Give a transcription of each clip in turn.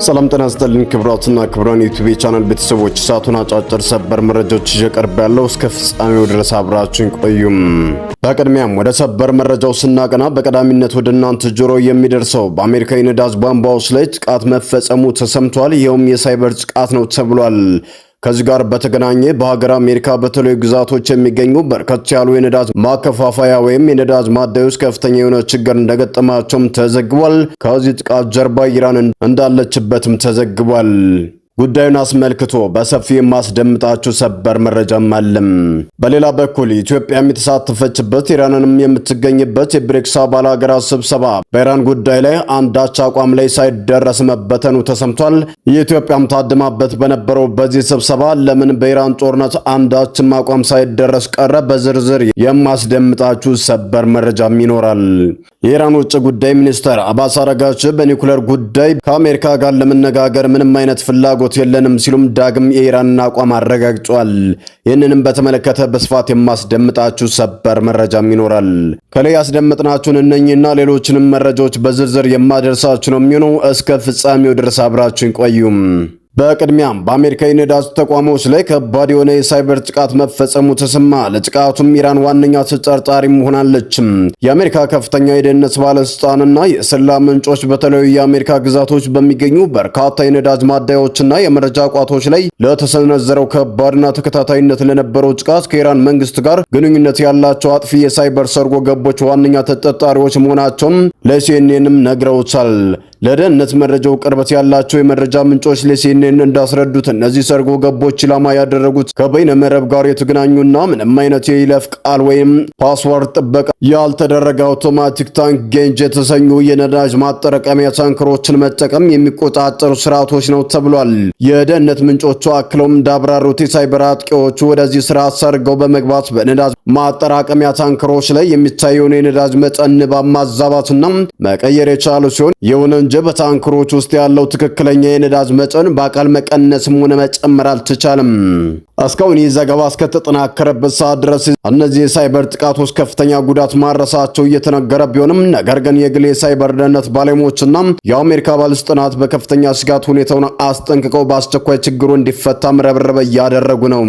ሰላም ጤና ይስጥልኝ ክብራትና ክብራን ዩቲዩብ ቻናል ቤተሰቦች ሰዓቱን አጫጭር ሰበር መረጃዎች ይቀርባሉ። እስከ ፍጻሜው ድረስ አብራችሁን ቆዩም። በቅድሚያም ወደ ሰበር መረጃው ስናቀና በቀዳሚነት ወደ እናንተ ጆሮ የሚደርሰው በአሜሪካ የነዳጅ ቧንቧዎች ላይ ጥቃት መፈጸሙ ተሰምቷል። ይኸውም የሳይበር ጥቃት ነው ተብሏል። ከዚህ ጋር በተገናኘ በሀገር አሜሪካ በተለያዩ ግዛቶች የሚገኙ በርከት ያሉ የነዳጅ ማከፋፈያ ወይም የነዳጅ ማደያዎች ከፍተኛ የሆነ ችግር እንደገጠማቸውም ተዘግቧል። ከዚህ ጥቃት ጀርባ ኢራን እንዳለችበትም ተዘግቧል። ጉዳዩን አስመልክቶ በሰፊው የማስደምጣችሁ ሰበር መረጃም አለም። በሌላ በኩል ኢትዮጵያ የተሳተፈችበት ኢራንንም የምትገኝበት የብሪክስ አባል ሀገራት ስብሰባ በኢራን ጉዳይ ላይ አንዳች አቋም ላይ ሳይደረስ መበተኑ ተሰምቷል። የኢትዮጵያም ታድማበት በነበረው በዚህ ስብሰባ ለምን በኢራን ጦርነት አንዳችም አቋም ሳይደረስ ቀረ በዝርዝር የማስደምጣችሁ ሰበር መረጃም ይኖራል። የኢራን ውጭ ጉዳይ ሚኒስትር አባስ አራግቺ በኒኩሌር ጉዳይ ከአሜሪካ ጋር ለመነጋገር ምንም አይነት ፍላጎት የለንም ሲሉም ዳግም የኢራንን አቋም አረጋግጧል። ይህንንም በተመለከተ በስፋት የማስደምጣችሁ ሰበር መረጃም ይኖራል። ከላይ ያስደምጥናችሁን እነኚህና ሌሎችንም መረጃዎች በዝርዝር የማደርሳችሁ ነው የሚሆነው። እስከ ፍጻሜው ድረስ አብራችሁን ቆዩም። በቅድሚያም በአሜሪካ የነዳጅ ተቋሞች ላይ ከባድ የሆነ የሳይበር ጥቃት መፈጸሙ ተሰማ። ለጥቃቱም ኢራን ዋነኛ ተጠርጣሪ ሆናለች። የአሜሪካ ከፍተኛ የደህንነት ባለስልጣንና የስለላ ምንጮች በተለያዩ የአሜሪካ ግዛቶች በሚገኙ በርካታ የነዳጅ ማደያዎችና የመረጃ ቋቶች ላይ ለተሰነዘረው ከባድና ተከታታይነት ለነበረው ጥቃት ከኢራን መንግስት ጋር ግንኙነት ያላቸው አጥፊ የሳይበር ሰርጎ ገቦች ዋነኛ ተጠርጣሪዎች መሆናቸውን ለሲኤንኤንም ነግረውታል። ለደህንነት መረጃው ቅርበት ያላቸው የመረጃ ምንጮች ለሲኤንኤን እንዳስረዱት እነዚህ ሰርጎ ገቦች ኢላማ ያደረጉት ከበይነ መረብ ጋር የተገናኙና ምንም አይነት የይለፍ ቃል ወይም ፓስወርድ ጥበቃ ያልተደረገ አውቶማቲክ ታንክ ጌንጅ የተሰኙ የነዳጅ ማጠራቀሚያ ታንከሮችን መጠቀም የሚቆጣጠሩ ስርዓቶች ነው ተብሏል። የደህንነት ምንጮቹ አክለውም እንዳብራሩት የሳይበር አጥቂዎቹ ወደዚህ ስርዓት ሰርገው በመግባት በነዳጅ ማጠራቀሚያ ታንከሮች ላይ የሚታየውን የነዳጅ መጠን ንባብ ማዛባትና መቀየር የቻሉ ሲሆን ይሁን እንጂ በታንከሮች ውስጥ ያለው ትክክለኛ የነዳጅ መጠን በአቃል መቀነስም ሆነ መጨመር አልተቻለም። እስካሁን ይህ ዘገባ እስከተጠናከረበት ሰዓት ድረስ እነዚህ የሳይበር ጥቃቶች ከፍተኛ ጉዳት ማድረሳቸው እየተነገረ ቢሆንም ነገር ግን የግል የሳይበር ደህንነት ባለሙያዎችና የአሜሪካ ባለስልጣናት በከፍተኛ ስጋት ሁኔታውን አስጠንቅቀው በአስቸኳይ ችግሩ እንዲፈታ ርብርብ እያደረጉ ነው።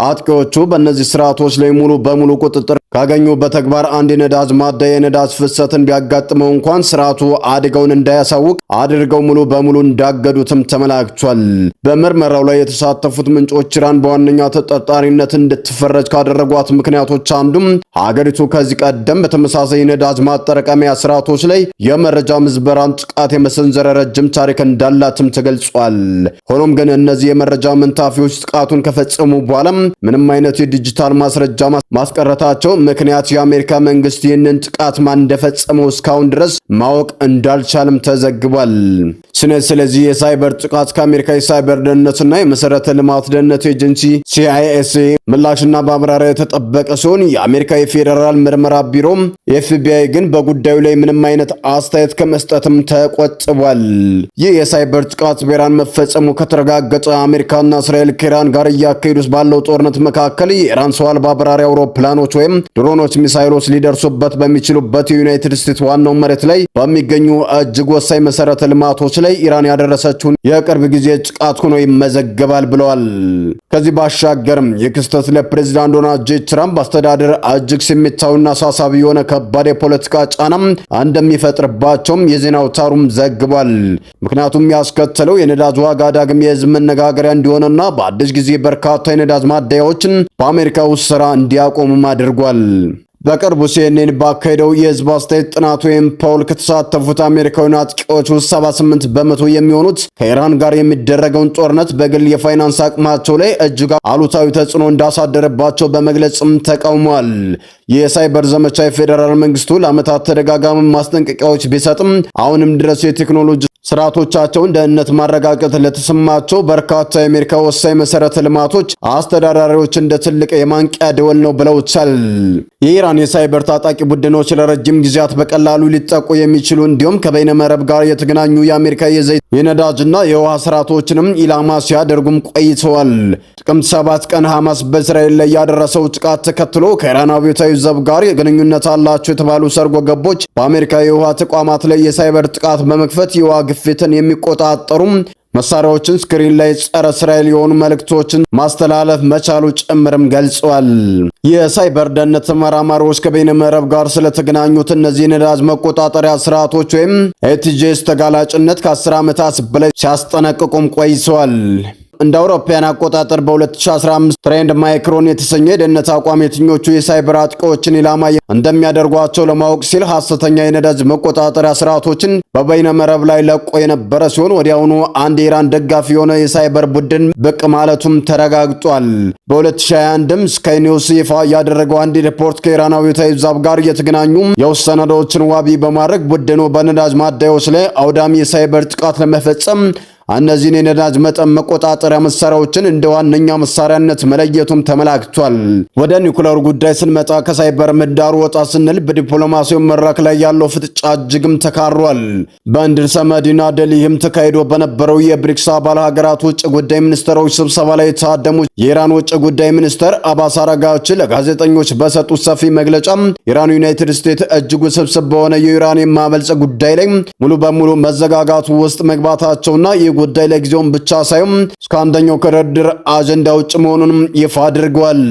አጥቂዎቹ በእነዚህ ስርዓቶች ላይ ሙሉ በሙሉ ቁጥጥር ካገኙ በተግባር አንድ የነዳጅ ማደያ የነዳጅ ፍሰትን ቢያጋጥመው እንኳን ስርዓቱ አደጋውን እንዳያሳውቅ አድርገው ሙሉ በሙሉ እንዳገዱትም ተመላክቷል። በምርመራው ላይ የተሳተፉት ምንጮች ኢራን በዋነኛ ተጠርጣሪነት እንድትፈረጅ ካደረጓት ምክንያቶች አንዱም ሀገሪቱ ከዚህ ቀደም በተመሳሳይ የነዳጅ ማጠራቀሚያ ስርዓቶች ላይ የመረጃ ምዝበራን ጥቃት የመሰንዘር ረጅም ታሪክ እንዳላትም ተገልጿል። ሆኖም ግን እነዚህ የመረጃ መንታፊዎች ጥቃቱን ከፈጸሙ በኋላ ምንም አይነት የዲጂታል ማስረጃ ማስቀረታቸው ምክንያት የአሜሪካ መንግስት ይህንን ጥቃት ማን እንደፈጸመው እስካሁን ድረስ ማወቅ እንዳልቻለም ተዘግቧል። ስለዚህ የሳይበር ጥቃት ከአሜሪካ የሳይበር ደህንነትና የመሰረተ ልማት ደህንነት ኤጀንሲ CIA ምላሽና ማብራሪያ የተጠበቀ ሲሆን የአሜሪካ የፌዴራል ምርመራ ቢሮ FBI ግን በጉዳዩ ላይ ምንም አይነት አስተያየት ከመስጠትም ተቆጥቧል። ይህ የሳይበር ጥቃት በኢራን መፈጸሙ ከተረጋገጠ አሜሪካና እስራኤል ከኢራን ጋር እያካሄዱት ባለው ጦርነት መካከል የኢራን ሰው አልባ በራሪ አውሮፕላኖች ወይም ድሮኖች፣ ሚሳይሎች ሊደርሱበት በሚችሉበት የዩናይትድ ስቴትስ ዋናው መሬት ላይ በሚገኙ እጅግ ወሳኝ መሰረተ ልማቶች ላይ ኢራን ያደረሰችውን የቅርብ ጊዜ ጥቃት ሆኖ ይመዘገባል ብለዋል። ከዚህ ባሻገርም የክስተት ለፕሬዝዳንት ዶናልድ ጄ ትራምፕ አስተዳደር እጅግ ስሜታዊና አሳሳቢ የሆነ ከባድ የፖለቲካ ጫናም እንደሚፈጥርባቸውም የዜና አውታሩም ዘግቧል። ምክንያቱም ያስከተለው የነዳጅ ዋጋ ዳግም የህዝብ መነጋገሪያ እንዲሆንና በአዲስ ጊዜ በርካታ የነዳጅ ማደያዎችን በአሜሪካ ውስጥ ስራ እንዲያቆሙም አድርጓል። በቅርቡ ሲኤንኤን ባካሄደው የህዝብ አስተያየት ጥናት ወይም ፖል ከተሳተፉት አሜሪካውያን አጥቂዎች ውስጥ 78 በመቶ የሚሆኑት ከኢራን ጋር የሚደረገውን ጦርነት በግል የፋይናንስ አቅማቸው ላይ እጅግ አሉታዊ ተጽዕኖ እንዳሳደረባቸው በመግለጽም ተቃውሟል። የሳይበር ዘመቻ የፌዴራል መንግስቱ ለዓመታት ተደጋጋሚ ማስጠንቀቂያዎች ቢሰጥም አሁንም ድረስ የቴክኖሎጂ ስርዓቶቻቸውን ደህንነት ማረጋገጥ ለተሰማቸው በርካታ የአሜሪካ ወሳኝ መሰረተ ልማቶች አስተዳዳሪዎች እንደ ትልቅ የማንቂያ ደወል ነው ብለውታል። የኢራን የሳይበር ታጣቂ ቡድኖች ለረጅም ጊዜያት በቀላሉ ሊጠቁ የሚችሉ እንዲሁም ከበይነ መረብ ጋር የተገናኙ የአሜሪካ የዘይት የነዳጅና የውሃ ስርዓቶችንም ኢላማ ሲያደርጉም ቆይተዋል። ጥቅምት 7 ቀን ሐማስ በእስራኤል ላይ ያደረሰው ጥቃት ተከትሎ ከኢራን አብዮታዊ ዘብ ጋር ግንኙነት አላቸው የተባሉ ሰርጎ ገቦች በአሜሪካ የውሃ ተቋማት ላይ የሳይበር ጥቃት በመክፈት የውሃ ግፊትን የሚቆጣጠሩ መሳሪያዎችን ስክሪን ላይ ጸረ እስራኤል የሆኑ መልእክቶችን ማስተላለፍ መቻሉ ጭምርም ገልጿል። የሳይበር ደህንነት ተመራማሪዎች ከበይነ መረብ ጋር ስለተገናኙት እነዚህ ነዳጅ መቆጣጠሪያ ስርዓቶች ወይም ኤቲጂኤስ ተጋላጭነት ከ10 ዓመታት በላይ ሲያስጠነቅቁም ቆይተዋል። እንደ አውሮፓውያን አቆጣጠር በ2015 ትሬንድ ማይክሮን የተሰኘ የደህንነት አቋም የትኞቹ የሳይበር አጥቂዎችን ኢላማ እንደሚያደርጓቸው ለማወቅ ሲል ሐሰተኛ የነዳጅ መቆጣጠሪያ ስርዓቶችን በበይነ መረብ ላይ ለቆ የነበረ ሲሆን ወዲያውኑ አንድ የኢራን ደጋፊ የሆነ የሳይበር ቡድን ብቅ ማለቱም ተረጋግጧል። በ2021ም ስካይ ኒውስ ይፋ ያደረገው አንድ ሪፖርት ከኢራናዊ ተይዛብ ጋር የተገናኙ የውስጥ ሰነዶችን ዋቢ በማድረግ ቡድኑ በነዳጅ ማደያዎች ላይ አውዳሚ የሳይበር ጥቃት ለመፈጸም እነዚህን የነዳጅ መጠን መቆጣጠሪያ መሳሪያዎችን እንደ ዋነኛ መሳሪያነት መለየቱም ተመላክቷል። ወደ ኒውክሌር ጉዳይ ስንመጣ ከሳይበር ምህዳሩ ወጣ ስንል በዲፕሎማሲው መድረክ ላይ ያለው ፍጥጫ እጅግም ተካሯል። በእንድርሰ መዲና ደሊህም ተካሂዶ በነበረው የብሪክስ አባል ሀገራት ውጭ ጉዳይ ሚኒስትሮች ስብሰባ ላይ የታደሙት የኢራን ውጭ ጉዳይ ሚኒስትር አባስ አራጋቺ ለጋዜጠኞች በሰጡት ሰፊ መግለጫ ኢራን ዩናይትድ ስቴትስ እጅግ ውስብስብ በሆነ የዩራኒየም ማበልጸግ ጉዳይ ላይ ሙሉ በሙሉ መዘጋጋቱ ውስጥ መግባታቸውና ጉዳይ ለጊዜውም ብቻ ሳይሆን እስከ አንደኛው ከድርድር አጀንዳ ውጭ መሆኑንም ይፋ አድርገዋል።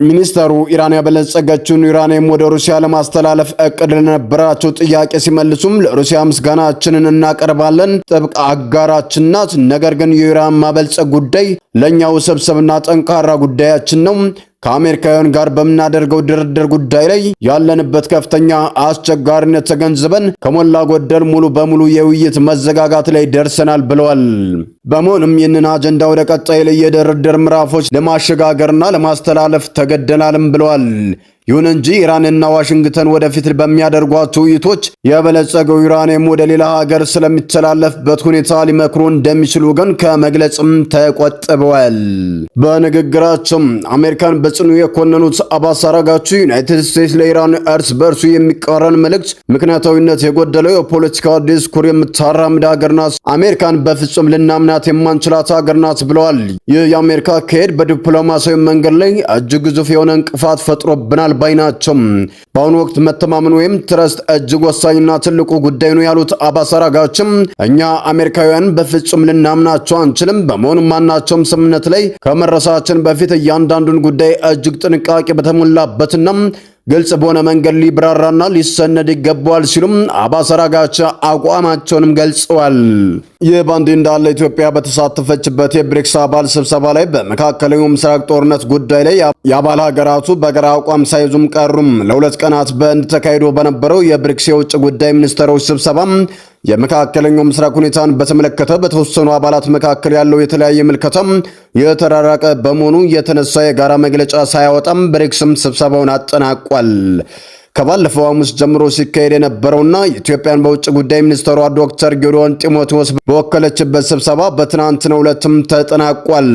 ሚኒስተሩ ኢራን ያበለጸገችውን ዩራኒየም ወደ ሩሲያ ለማስተላለፍ እቅድ ለነበራቸው ጥያቄ ሲመልሱም ለሩሲያ ምስጋናችንን እናቀርባለን፣ ጥብቅ አጋራችን ናት። ነገር ግን የዩራኒየም ማበልጸግ ጉዳይ ለእኛ ውስብስብና ጠንካራ ጉዳያችን ነው። ከአሜሪካውያን ጋር በምናደርገው ድርድር ጉዳይ ላይ ያለንበት ከፍተኛ አስቸጋሪነት ተገንዝበን ከሞላ ጎደል ሙሉ በሙሉ የውይይት መዘጋጋት ላይ ደርሰናል ብለዋል። በመሆኑም ይህንን አጀንዳ ወደ ቀጣይ ላይ የድርድር ምዕራፎች ለማሸጋገርና ለማስተላለፍ ተገደናልም ብለዋል። ይሁን እንጂ ኢራንና ዋሽንግተን ወደፊት በሚያደርጓቸው ውይይቶች የበለጸገው ዩራኒየም ወደ ሌላ ሀገር ስለሚተላለፍበት ሁኔታ ሊመክሩ እንደሚችሉ ግን ከመግለጽም ተቆጥበዋል። በንግግራቸው አሜሪካን በጽኑ የኮነኑት አባስ አራጋቺ ዩናይትድ ስቴትስ ለኢራን እርስ በርሱ የሚቃረን መልእክት፣ ምክንያታዊነት የጎደለው የፖለቲካ ዲስኩር የምታራምድ ሀገር ናት፣ አሜሪካን በፍጹም ልናምናት የማንችላት ሀገር ናት ብለዋል። ይህ የአሜሪካ አካሄድ በዲፕሎማሲያዊ መንገድ ላይ እጅግ ግዙፍ የሆነ እንቅፋት ፈጥሮብናል ባይ ናቸው። በአሁኑ ወቅት መተማመን ወይም ትረስት እጅግ ወሳኝና ትልቁ ጉዳይ ነው ያሉት አባስ አራጋቺም እኛ አሜሪካውያን በፍጹም ልናምናቸው አንችልም። በመሆኑም ማናቸውም ስምምነት ላይ ከመረሳችን በፊት እያንዳንዱን ጉዳይ እጅግ ጥንቃቄ በተሞላበትና ግልጽ በሆነ መንገድ ሊብራራና ሊሰነድ ይገባዋል ሲሉም አባስ አራጋቺ አቋማቸውንም ገልጸዋል። ይህ በእንዲህ እንዳለ ኢትዮጵያ በተሳተፈችበት የብሪክስ አባል ስብሰባ ላይ በመካከለኛው ምስራቅ ጦርነት ጉዳይ ላይ የአባል ሀገራቱ በጋራ አቋም ሳይዙም ቀሩም። ለሁለት ቀናት በህንድ ተካሂዶ በነበረው የብሪክስ የውጭ ጉዳይ ሚኒስትሮች ስብሰባ የመካከለኛው ምስራቅ ሁኔታን በተመለከተ በተወሰኑ አባላት መካከል ያለው የተለያየ ምልከታም የተራራቀ በመሆኑ የተነሳ የጋራ መግለጫ ሳያወጣም ብሪክስም ስብሰባውን አጠናቋል። ከባለፈው ሐሙስ ጀምሮ ሲካሄድ የነበረውና የኢትዮጵያን በውጭ ጉዳይ ሚኒስትሯ ዶክተር ጌዲዮን ጢሞቴዎስ በወከለችበት ስብሰባ በትናንትናው ዕለትም ተጠናቋል።